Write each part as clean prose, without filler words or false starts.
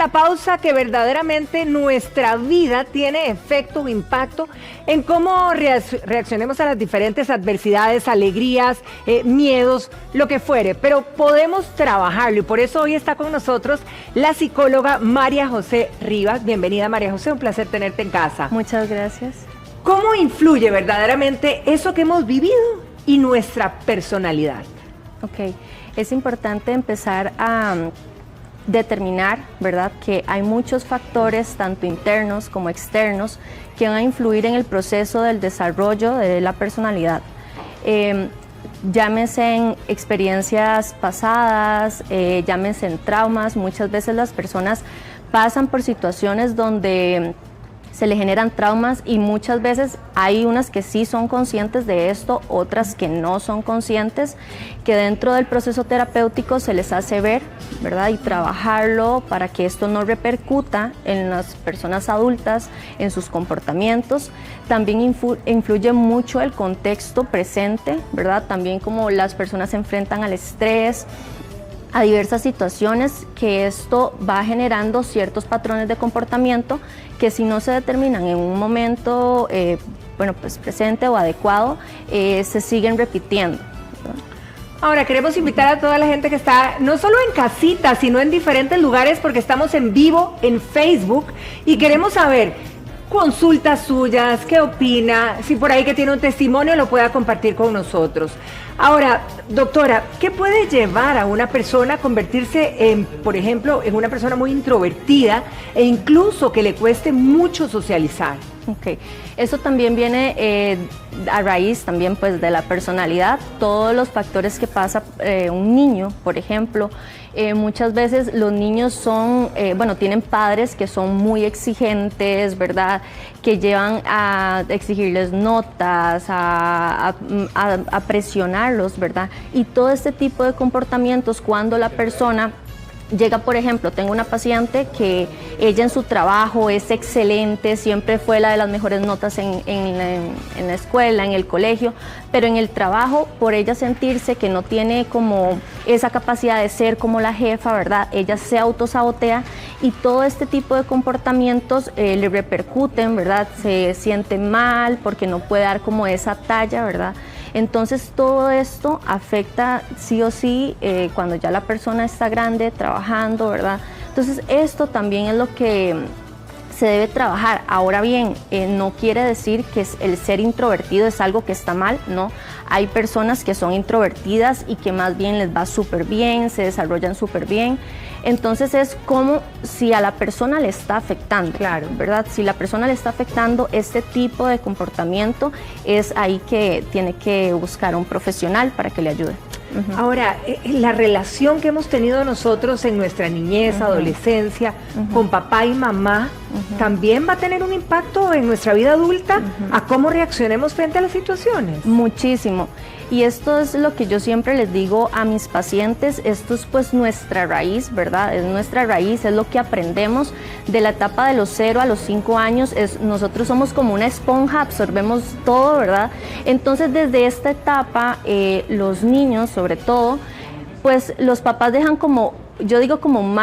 la pausa que verdaderamente nuestra vida tiene efecto o impacto en cómo reaccionemos a las diferentes adversidades, alegrías, miedos, lo que fuere, pero podemos trabajarlo y por eso hoy está con nosotros la psicóloga María José Rivas. Bienvenida, María José, un placer tenerte en casa. Muchas gracias. ¿Cómo influye verdaderamente eso que hemos vivido y nuestra personalidad? Ok, es importante empezar a determinar, ¿verdad?, que hay muchos factores, tanto internos como externos, que van a influir en el proceso del desarrollo de la personalidad. Llámese en experiencias pasadas, llámese en traumas. Muchas veces las personas pasan por situaciones donde se le generan traumas y muchas veces hay unas que sí son conscientes de esto, otras que no son conscientes, que dentro del proceso terapéutico se les hace ver, ¿verdad? Y trabajarlo para que esto no repercuta en las personas adultas, en sus comportamientos. También influye mucho el contexto presente, ¿verdad? También como las personas se enfrentan al estrés, a diversas situaciones, que esto va generando ciertos patrones de comportamiento que si no se determinan en un momento presente o adecuado, se siguen repitiendo. Ahora queremos invitar a toda la gente que está no solo en casita, sino en diferentes lugares, porque estamos en vivo en Facebook y queremos saber consultas suyas, qué opina, si por ahí que tiene un testimonio lo pueda compartir con nosotros. Ahora, doctora, ¿qué puede llevar a una persona a convertirse en, por ejemplo, en una persona muy introvertida e incluso que le cueste mucho socializar? Ok, eso también viene a raíz también pues de la personalidad, todos los factores que pasa un niño, por ejemplo. Muchas veces los niños son, tienen padres que son muy exigentes, ¿verdad? Que llevan a exigirles notas, a presionarlos, ¿verdad? Y todo este tipo de comportamientos cuando la persona llega, por ejemplo, tengo una paciente que ella en su trabajo es excelente, siempre fue la de las mejores notas en la escuela, en el colegio, pero en el trabajo, por ella sentirse que no tiene como esa capacidad de ser como la jefa, ¿verdad? Ella se autosabotea y todo este tipo de comportamientos le repercuten, ¿verdad? Se siente mal porque no puede dar como esa talla, ¿verdad? Entonces todo esto afecta sí o sí cuando ya la persona está grande, trabajando, ¿verdad? Entonces esto también es lo que se debe trabajar. Ahora bien, no quiere decir que el ser introvertido es algo que está mal, ¿no? Hay personas que son introvertidas y que más bien les va súper bien, se desarrollan súper bien. Entonces es como si a la persona le está afectando, claro, ¿verdad? Si la persona le está afectando este tipo de comportamiento, es ahí que tiene que buscar un profesional para que le ayude. Ahora, la relación que hemos tenido nosotros en nuestra niñez, adolescencia, con papá y mamá, también va a tener un impacto en nuestra vida adulta a cómo reaccionemos frente a las situaciones. Muchísimo. Y esto es lo que yo siempre les digo a mis pacientes, esto es pues nuestra raíz, ¿verdad? Es nuestra raíz, es lo que aprendemos de la etapa de los 0 a los 5 años, nosotros somos como una esponja, absorbemos todo, ¿verdad? Entonces desde esta etapa, los niños sobre todo, pues los papás dejan como, yo digo como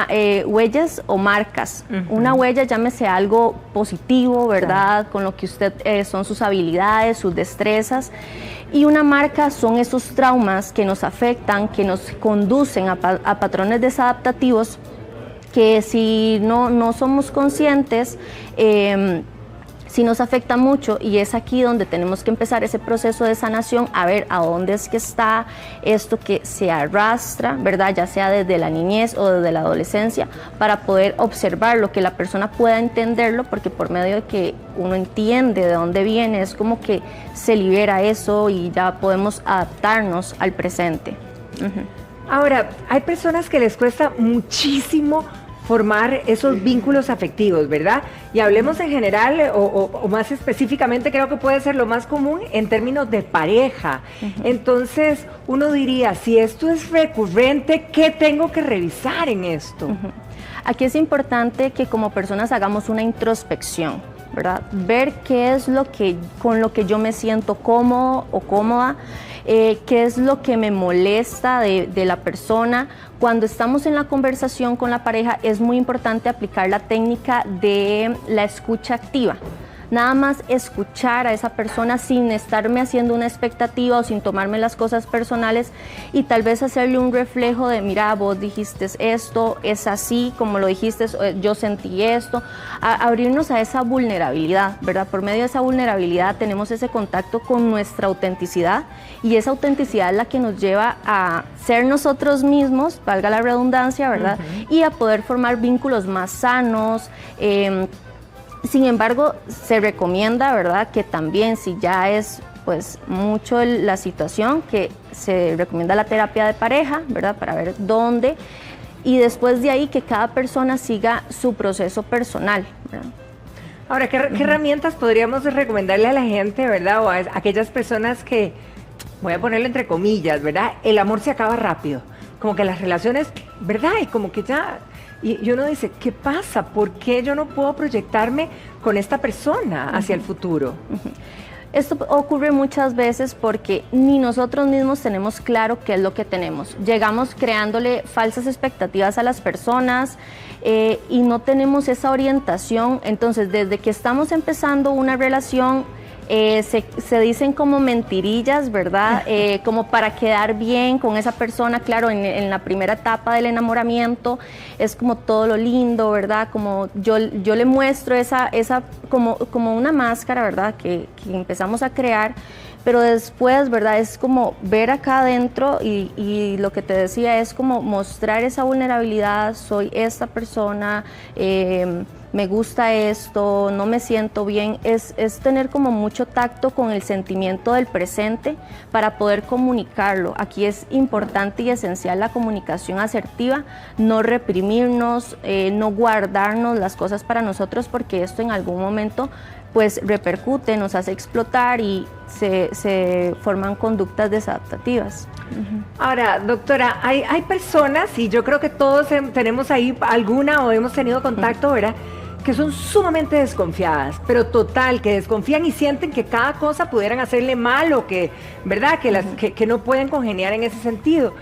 huellas o marcas. Una huella, llámese algo positivo, ¿verdad? Con lo que usted son sus habilidades, sus destrezas. Y una marca son esos traumas que nos afectan, que nos conducen a patrones desadaptativos que si no somos conscientes, sí nos afecta mucho, y es aquí donde tenemos que empezar ese proceso de sanación, a ver a dónde es que está esto que se arrastra, ¿verdad? Ya sea desde la niñez o desde la adolescencia, para poder observarlo, que la persona pueda entenderlo, porque por medio de que uno entiende de dónde viene, es como que se libera eso y ya podemos adaptarnos al presente. Ahora, hay personas que les cuesta muchísimo formar esos vínculos afectivos, ¿verdad? Y hablemos en general o más específicamente, creo que puede ser lo más común en términos de pareja. Entonces, uno diría, si esto es recurrente, ¿qué tengo que revisar en esto? Aquí es importante que como personas hagamos una introspección, ¿verdad? Ver qué es lo que, con lo que yo me siento cómodo o cómoda, qué es lo que me molesta de la persona. Cuando estamos en la conversación con la pareja es muy importante aplicar la técnica de la escucha activa. Nada más escuchar a esa persona sin estarme haciendo una expectativa o sin tomarme las cosas personales y tal vez hacerle un reflejo de, mira, vos dijiste esto, es así como lo dijiste, yo sentí esto, abrirnos a esa vulnerabilidad, ¿verdad? Por medio de esa vulnerabilidad tenemos ese contacto con nuestra autenticidad y esa autenticidad es la que nos lleva a ser nosotros mismos, valga la redundancia, ¿verdad? Y a poder formar vínculos más sanos. Sin embargo, se recomienda, ¿verdad?, que también si ya es pues mucho la situación, que se recomienda la terapia de pareja, ¿verdad?, para ver dónde, y después de ahí que cada persona siga su proceso personal, ¿verdad? Ahora, ¿qué herramientas podríamos recomendarle a la gente, ¿verdad?, o a aquellas personas que, voy a ponerlo entre comillas, ¿verdad?, el amor se acaba rápido, como que las relaciones, ¿verdad?, y como que ya... Y uno dice, ¿qué pasa? ¿Por qué yo no puedo proyectarme con esta persona hacia el futuro? Esto ocurre muchas veces porque ni nosotros mismos tenemos claro qué es lo que tenemos. Llegamos creándole falsas expectativas a las personas y no tenemos esa orientación. Entonces, desde que estamos empezando una relación, se dicen como mentirillas, ¿verdad? Como para quedar bien con esa persona. Claro, en la primera etapa del enamoramiento es como todo lo lindo, ¿verdad? Como yo le muestro esa como una máscara, ¿verdad? Que empezamos a crear, pero después, ¿verdad? Es como ver acá adentro y lo que te decía es como mostrar esa vulnerabilidad, soy esta persona, me gusta esto, no me siento bien, es tener como mucho tacto con el sentimiento del presente para poder comunicarlo. Aquí es importante y esencial la comunicación asertiva, no reprimirnos, no guardarnos las cosas para nosotros, porque esto en algún momento pues repercute, nos hace explotar y se forman conductas desadaptativas. Ahora, doctora, hay personas, y yo creo que todos tenemos ahí alguna o hemos tenido contacto, ¿verdad?, que son sumamente desconfiadas, pero total, que desconfían y sienten que cada cosa pudieran hacerle mal o que, ¿verdad?, que no pueden congeniar en ese sentido.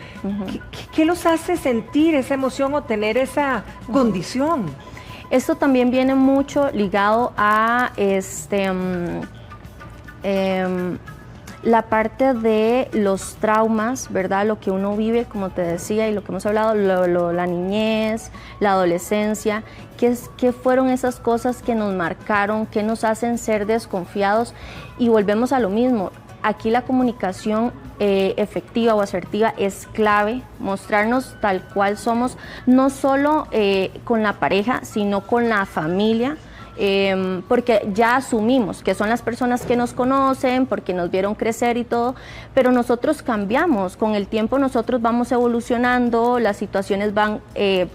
¿Qué los hace sentir esa emoción o tener esa condición? Esto también viene mucho ligado a la parte de los traumas, ¿verdad? Lo que uno vive, como te decía, y lo que hemos hablado, la niñez, la adolescencia, ¿qué fueron esas cosas que nos marcaron, que nos hacen ser desconfiados? Y volvemos a lo mismo, aquí la comunicación efectiva o asertiva es clave, mostrarnos tal cual somos, no solo con la pareja, sino con la familia, porque ya asumimos que son las personas que nos conocen, porque nos vieron crecer y todo, pero nosotros cambiamos, con el tiempo nosotros vamos evolucionando, las situaciones van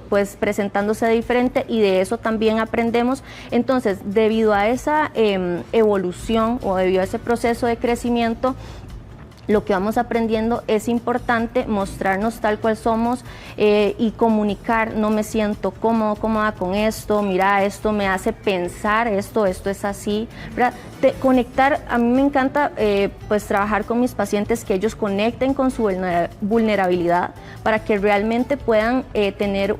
pues presentándose de diferente y de eso también aprendemos. Entonces, debido a esa evolución o debido a ese proceso de crecimiento, lo que vamos aprendiendo es importante mostrarnos tal cual somos y comunicar, no me siento cómoda con esto, mira, esto me hace pensar, esto es así, ¿verdad? Conectar, a mí me encanta pues trabajar con mis pacientes, que ellos conecten con su vulnerabilidad para que realmente puedan tener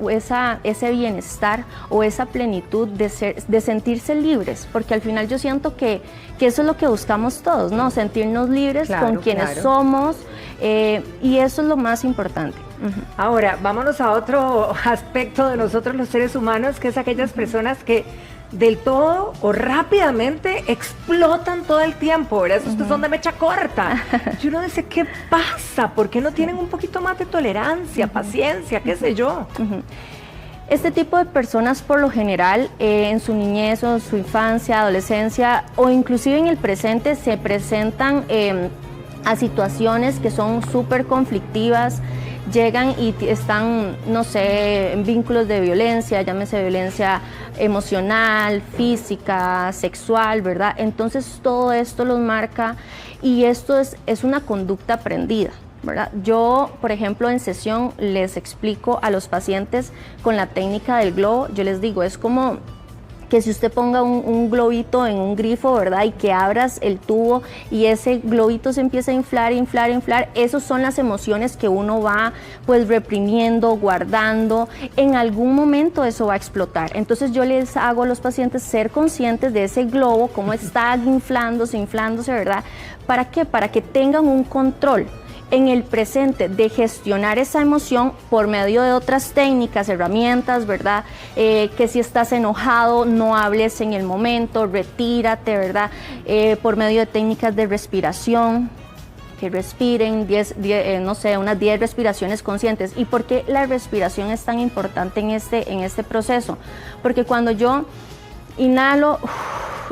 ese bienestar o esa plenitud de sentirse libres, porque al final yo siento que eso es lo que buscamos todos, ¿no? Sentirnos libres, claro, con quienes somos, y eso es lo más importante. Ahora, vámonos a otro aspecto de nosotros los seres humanos, que es aquellas personas que del todo o rápidamente explotan todo el tiempo, ¿verdad? Estos son de mecha corta. Y uno dice, ¿qué pasa? ¿Por qué no tienen un poquito más de tolerancia, paciencia, qué sé yo? Este tipo de personas por lo general en su niñez o en su infancia, adolescencia o inclusive en el presente se presentan a situaciones que son súper conflictivas, llegan y están, no sé, en vínculos de violencia, llámese violencia emocional, física, sexual, ¿verdad? Entonces todo esto los marca y esto es una conducta aprendida, ¿verdad? Yo, por ejemplo, en sesión les explico a los pacientes con la técnica del globo, yo les digo, es como que si usted ponga un globito en un grifo, ¿verdad? Y que abras el tubo y ese globito se empieza a inflar, inflar, inflar, esas son las emociones que uno va pues reprimiendo, guardando. En algún momento eso va a explotar. Entonces yo les hago a los pacientes ser conscientes de ese globo, cómo está inflándose, ¿verdad? ¿Para qué? Para que tengan un control en el presente de gestionar esa emoción por medio de otras técnicas, herramientas, ¿verdad? Que si estás enojado, no hables en el momento, retírate, ¿verdad? Por medio de técnicas de respiración, que respiren no sé, unas 10 respiraciones conscientes. ¿Y por qué la respiración es tan importante en este proceso? Porque cuando yo inhalo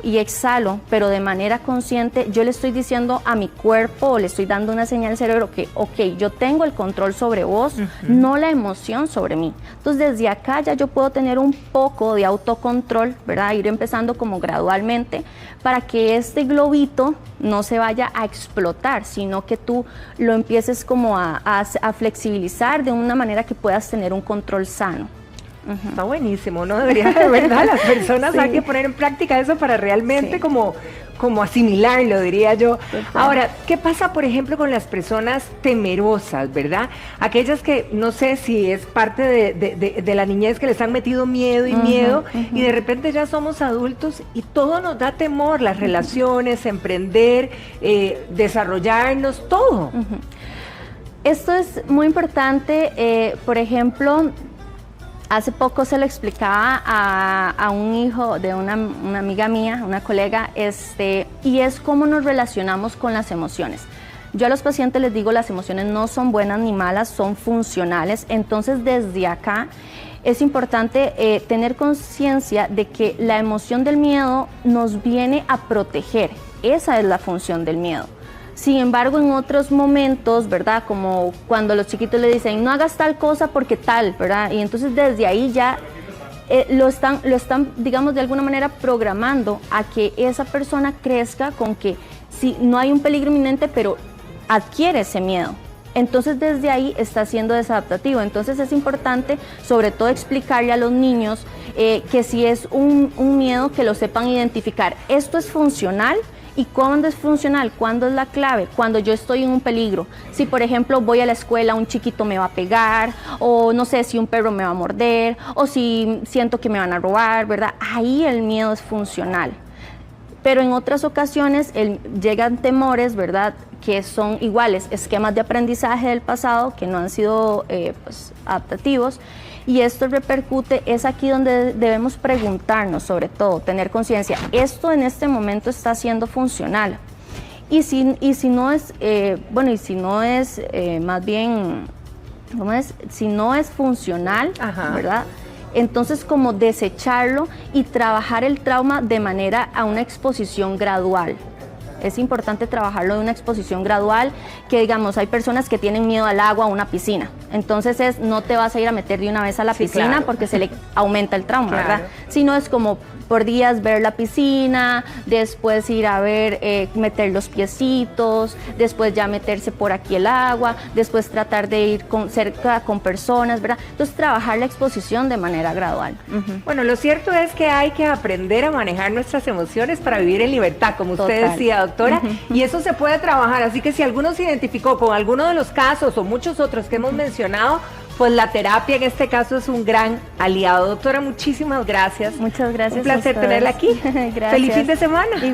y exhalo, pero de manera consciente, yo le estoy diciendo a mi cuerpo, o le estoy dando una señal al cerebro que, ok, yo tengo el control sobre vos, no la emoción sobre mí. Entonces, desde acá ya yo puedo tener un poco de autocontrol, ¿verdad? Ir empezando como gradualmente, para que este globito no se vaya a explotar, sino que tú lo empieces como a flexibilizar de una manera que puedas tener un control sano. Está buenísimo, ¿no? Debería, de verdad, las personas hay que poner en práctica eso para realmente como asimilarlo, diría yo. Total. Ahora, ¿qué pasa, por ejemplo, con las personas temerosas, verdad? Aquellas que, no sé si es parte de la niñez, que les han metido miedo y miedo, y de repente ya somos adultos y todo nos da temor, las relaciones, emprender, desarrollarnos, todo. Esto es muy importante, por ejemplo, hace poco se lo explicaba a un hijo de una amiga mía, una colega, y es cómo nos relacionamos con las emociones. Yo a los pacientes les digo, las emociones no son buenas ni malas, son funcionales. Entonces, desde acá es importante tener conciencia de que la emoción del miedo nos viene a proteger. Esa es la función del miedo. Sin embargo, en otros momentos, ¿verdad? Como cuando los chiquitos le dicen, no hagas tal cosa porque tal, ¿verdad? Y entonces desde ahí ya lo están, digamos, de alguna manera programando a que esa persona crezca con que si no hay un peligro inminente, pero adquiere ese miedo. Entonces desde ahí está siendo desadaptativo. Entonces es importante sobre todo explicarle a los niños que si es un miedo, que lo sepan identificar. Esto es funcional. ¿Y cuándo es funcional? ¿Cuándo es la clave? Cuando yo estoy en un peligro. Si, por ejemplo, voy a la escuela, un chiquito me va a pegar, o no sé, si un perro me va a morder, o si siento que me van a robar, ¿verdad? Ahí el miedo es funcional. Pero en otras ocasiones llegan temores, ¿verdad?, que son iguales, esquemas de aprendizaje del pasado que no han sido pues, adaptativos, y esto repercute, es aquí donde debemos preguntarnos, sobre todo, tener conciencia, esto en este momento está siendo funcional, y si no es, más bien, ¿cómo es? Si no es funcional, ¿verdad?, entonces como desecharlo y trabajar el trauma de manera a una exposición gradual. Es importante trabajarlo de una exposición gradual, que digamos, hay personas que tienen miedo al agua, a una piscina. Entonces no te vas a ir a meter de una vez a la piscina, claro, porque se le aumenta el trauma, claro, ¿verdad? Sino es como por días ver la piscina, después ir a ver, meter los piecitos, después ya meterse por aquí el agua, después tratar de ir cerca con personas, ¿verdad? Entonces trabajar la exposición de manera gradual. Bueno, lo cierto es que hay que aprender a manejar nuestras emociones para vivir en libertad, como usted decía, doctora, y eso se puede trabajar, así que si alguno se identificó con alguno de los casos o muchos otros que hemos mencionado, pues la terapia en este caso es un gran aliado. Doctora, muchísimas gracias. Muchas gracias. Un placer tenerla aquí. Gracias. Feliz fin de semana. Igual.